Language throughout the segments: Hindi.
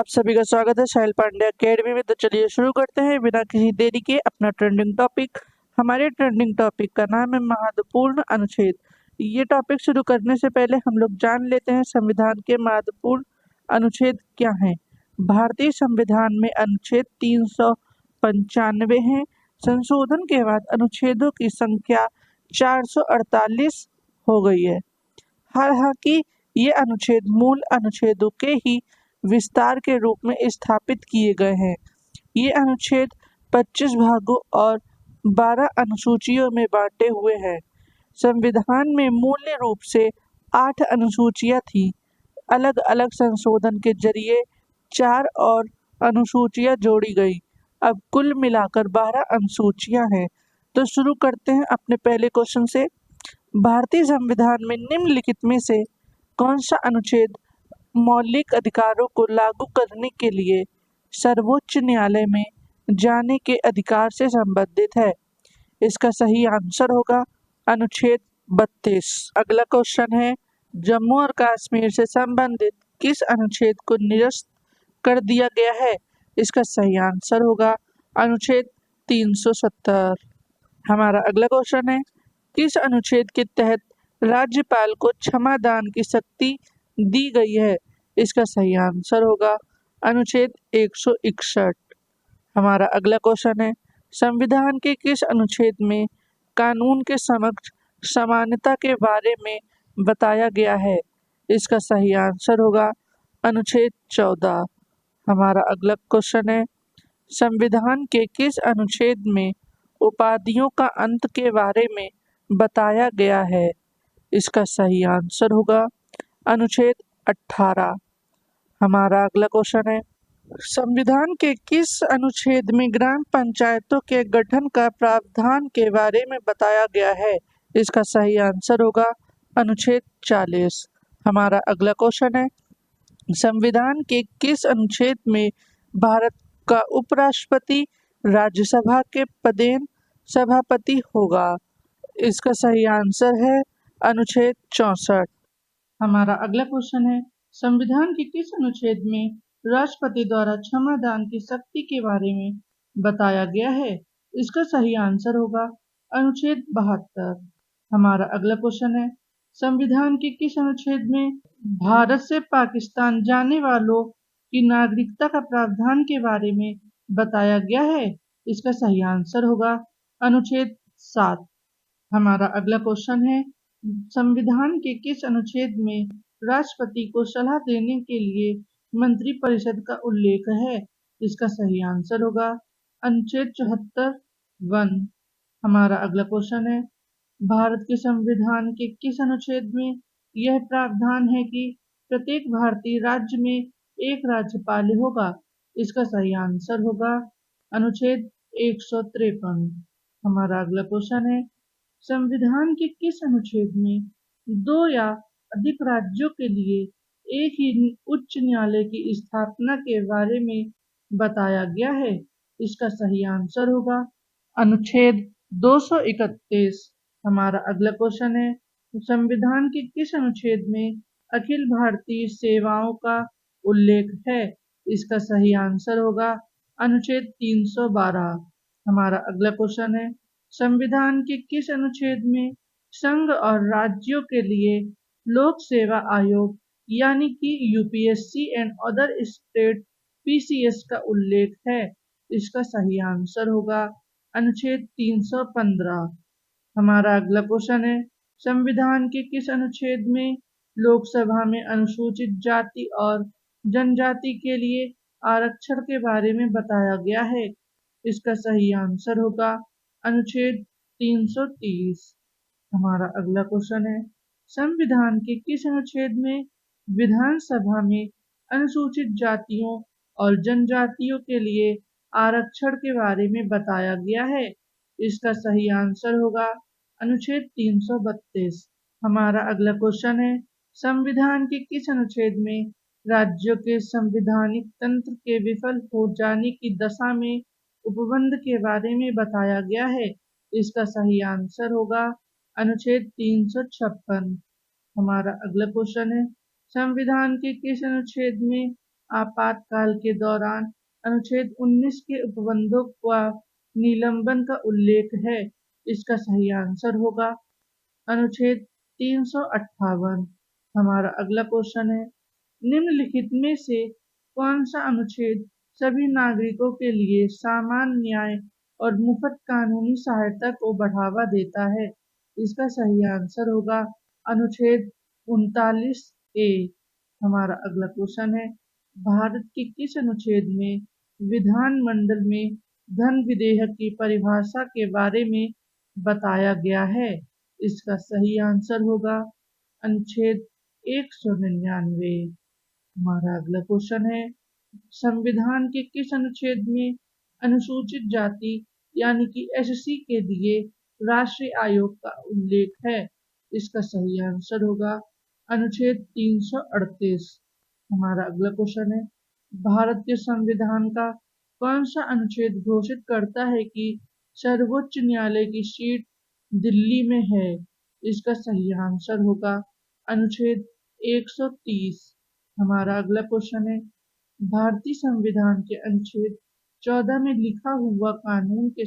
आप सभी का स्वागत है साहिल पांडे अकेडमी में। तो चलिए शुरू करते हैं बिना किसी देरी के अपना ट्रेंडिंग टॉपिक। हमारे ट्रेंडिंग टॉपिक का नाम है महत्वपूर्ण अनुच्छेद। ये टॉपिक शुरू करने से पहले हम लोग जान लेते हैं संविधान के महत्वपूर्ण अनुच्छेद क्या हैं। भारतीय संविधान में अनुच्छेद 395 है। संशोधन के बाद अनुच्छेदों की संख्या 448 हो गई है। हालांकि ये अनुच्छेद मूल अनुच्छेदों के ही विस्तार के रूप में स्थापित किए गए हैं। ये अनुच्छेद 25 भागों और 12 अनुसूचियों में बांटे हुए हैं। संविधान में मूल रूप से 8 अनुसूचियां थीं। अलग अलग संशोधन के जरिए 4 और अनुसूचियां जोड़ी गई। अब कुल मिलाकर 12 अनुसूचियां हैं। तो शुरू करते हैं अपने पहले क्वेश्चन से। भारतीय संविधान में निम्नलिखित में से कौन सा अनुच्छेद मौलिक अधिकारों को लागू करने के लिए सर्वोच्च न्यायालय में जाने के अधिकार से संबंधित है? इसका सही आंसर होगा अनुच्छेद 32। अगला क्वेश्चन है, जम्मू और कश्मीर से संबंधित किस अनुच्छेद को निरस्त कर दिया गया है? इसका सही आंसर होगा अनुच्छेद 370। हमारा अगला क्वेश्चन है, किस अनुच्छेद के तहत राज्यपाल को क्षमा दान की शक्ति दी गई है? इसका सही आंसर होगा अनुच्छेद 161। हमारा अगला क्वेश्चन है, संविधान के किस अनुच्छेद में कानून के समक्ष समानता के बारे में बताया गया है? इसका सही आंसर होगा अनुच्छेद 14। हमारा अगला क्वेश्चन है, संविधान के किस अनुच्छेद में उपाधियों का अंत के बारे में बताया गया है? इसका सही आंसर होगा अनुच्छेद 18। हमारा अगला क्वेश्चन है, संविधान के किस अनुच्छेद में ग्राम पंचायतों के गठन का प्रावधान के बारे में बताया गया है? इसका सही आंसर होगा अनुच्छेद 40। हमारा अगला क्वेश्चन है, संविधान के किस अनुच्छेद में भारत का उपराष्ट्रपति राज्यसभा के पदेन सभापति होगा? इसका सही आंसर है अनुच्छेद 64। हमारा अगला क्वेश्चन है, संविधान के किस अनुच्छेद में राष्ट्रपति द्वारा क्षमा दान की शक्ति के बारे में बताया गया है? इसका सही आंसर होगा अनुच्छेद 72। हमारा अगला क्वेश्चन है, संविधान के किस अनुच्छेद में भारत से पाकिस्तान जाने वालों की नागरिकता का प्रावधान के बारे में बताया गया है? इसका सही आंसर होगा अनुच्छेद 7। हमारा अगला क्वेश्चन है, संविधान के किस अनुच्छेद में राष्ट्रपति को सलाह देने के लिए मंत्रिपरिषद का उल्लेख है? इसका सही आंसर होगा अनुच्छेद 74(1). हमारा अगला क्वेश्चन है, भारत के संविधान के किस अनुच्छेद में यह प्रावधान है कि प्रत्येक भारतीय राज्य में एक राज्यपाल होगा? इसका सही आंसर होगा अनुच्छेद 153। हमारा अगला क्वेश्चन है, संविधान के किस अनुच्छेद में 2 या अधिक राज्यों के लिए एक ही उच्च न्यायालय की स्थापना के बारे में बताया गया है? इसका सही आंसर होगा अनुच्छेद 231। हमारा अगला क्वेश्चन है, संविधान के किस अनुच्छेद में अखिल भारतीय सेवाओं का उल्लेख है? इसका सही आंसर होगा अनुच्छेद 312। हमारा अगला क्वेश्चन है, संविधान के किस अनुच्छेद में संघ और राज्यों के लिए लोक सेवा आयोग यानी कि UPSC and other state PCS का उल्लेख है? इसका सही आंसर होगा अनुच्छेद 315। हमारा अगला क्वेश्चन है, संविधान के किस अनुच्छेद में लोकसभा में अनुसूचित जाति और जनजाति के लिए आरक्षण के बारे में बताया गया है? इसका सही आंसर होगा अनुच्छेद 330। हमारा अगला क्वेश्चन है, संविधान के किस अनुच्छेद में विधानसभा में अनुसूचित जातियों और जनजातियों के लिए आरक्षण के बारे में बताया गया है? इसका सही आंसर होगा अनुच्छेद 332। हमारा अगला क्वेश्चन है, संविधान के किस अनुच्छेद में राज्यों के संवैधानिक तंत्र के विफल हो जाने की दशा में उपबंध के बारे में बताया गया है? इसका सही आंसर होगा अनुच्छेद 356। हमारा अगला क्वेश्चन है, संविधान के किस अनुच्छेद में आपातकाल के दौरान अनुच्छेद 19 के उपबंधों का निलंबन का उल्लेख है। इसका सही आंसर होगा अनुच्छेद 358। हमारा अगला क्वेश्चन है, निम्नलिखित में से कौन सा अनुच्छेद सभी नागरिकों के लिए समान न्याय और मुफ्त कानूनी सहायता को बढ़ावा देता है? इसका सही आंसर होगा अनुच्छेद 39A। हमारा अगला क्वेश्चन है, भारत के किस अनुच्छेद में विधानमंडल में धन विधेयक की परिभाषा के बारे में बताया गया है? इसका सही आंसर होगा अनुच्छेद 199। हमारा अगला क्वेश्चन है, संविधान के किस अनुच्छेद में अनुसूचित जाति यानी कि एससी के लिए राष्ट्रीय आयोग का उल्लेख है? इसका सही आंसर होगा अनुच्छेद 338। हमारा अगला क्वेश्चन है, भारत के संविधान का कौन सा अनुच्छेद घोषित करता है कि सर्वोच्च न्यायालय की सीट दिल्ली में है? इसका सही आंसर होगा अनुच्छेद 130। हमारा अगला क्वेश्चन है, भारतीय संविधान के अनुच्छेद 14 में लिखा हुआ कानून के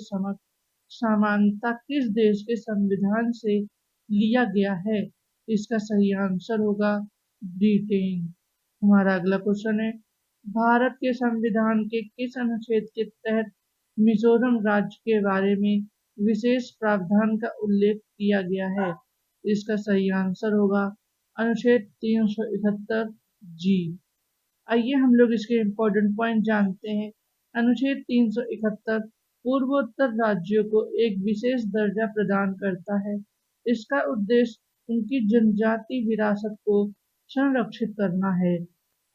समानता किस देश के संविधान से लिया गया है? इसका सही आंसर होगा ब्रिटेन। हमारा अगला क्वेश्चन है, भारत के संविधान के किस अनुच्छेद के तहत मिजोरम राज्य के बारे में विशेष प्रावधान का उल्लेख किया गया है? इसका सही आंसर होगा अनुच्छेद 371 जी। आइए हम लोग इसके इम्पोर्टेंट पॉइंट जानते हैं। अनुच्छेद 371 पूर्वोत्तर राज्यों को एक विशेष दर्जा प्रदान करता है। इसका उद्देश्य उनकी जनजाति विरासत को संरक्षित करना है।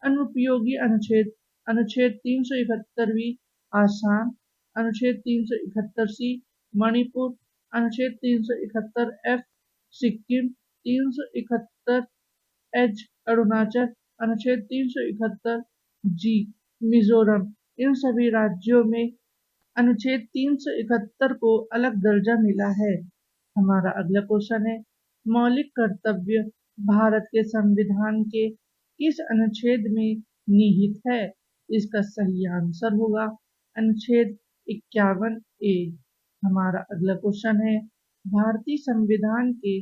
अनुपयोगी अनुच्छेद अनुच्छेद 371 आसाम, अनुच्छेद 371 मणिपुर, अनुच्छेद 371 सिक्किम, 371 अरुणाचल, अनुच्छेद 371 जी मिजोरम, इन सभी राज्यों में अनुच्छेद 371 को अलग दर्जा मिला है। हमारा अगला क्वेश्चन है, मौलिक कर्तव्य भारत के संविधान के किस अनुच्छेद में निहित है? इसका सही आंसर होगा अनुच्छेद 51A। हमारा अगला क्वेश्चन है, भारतीय संविधान के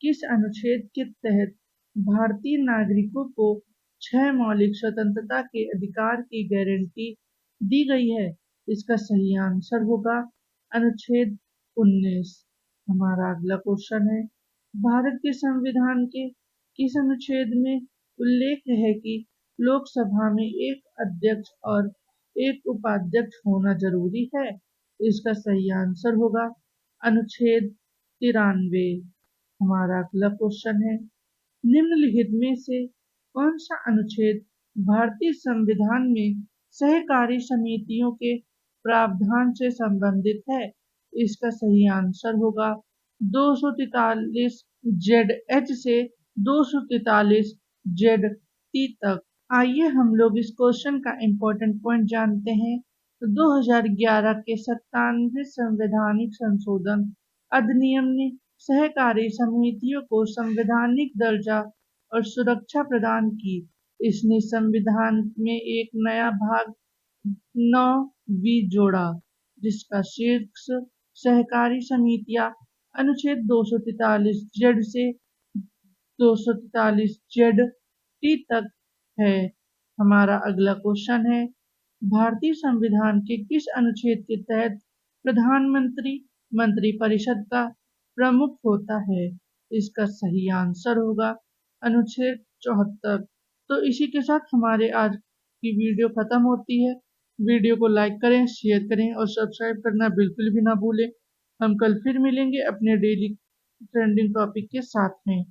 किस अनुच्छेद के तहत भारतीय नागरिकों को 6 मौलिक स्वतंत्रता के अधिकार की गारंटी दी गई है? इसका सही आंसर होगा अनुच्छेद 19। हमारा अगला क्वेश्चन है, भारत के संविधान के किस अनुच्छेद में उल्लेख है कि लोकसभा में एक अध्यक्ष और एक उपाध्यक्ष होना जरूरी है? इसका सही आंसर होगा अनुच्छेद 93। हमारा अगला क्वेश्चन है, निम्नलिखित में से कौन सा अनुच्छेद भारतीय संविधान में सहकारी समितियों के प्रावधान से संबंधित है? इसका सही आंसर होगा 243 ZH से 243 ZT तक। आइए हम लोग इस क्वेश्चन का इम्पोर्टेंट पॉइंट जानते हैं। तो 2011 के 97वें संवैधानिक संशोधन अधिनियम ने सहकारी समितियों को संवैधानिक दर्जा और सुरक्षा प्रदान की। इसने संविधान में एक नया भाग 9 जोड़ा, जिसका शीर्षक सहकारी समितियां अनुच्छेद 243 जेड से 243 जेड टी तक है। हमारा अगला क्वेश्चन है, भारतीय संविधान के किस अनुच्छेद के तहत प्रधानमंत्री मंत्रिपरिषद का प्रमुख होता है? इसका सही आंसर होगा अनुच्छेद 74। तो इसी के साथ हमारे आज की वीडियो खत्म होती है। वीडियो को लाइक करें, शेयर करें और सब्सक्राइब करना बिल्कुल भी ना भूलें। हम कल फिर मिलेंगे अपने डेली ट्रेंडिंग टॉपिक के साथ में।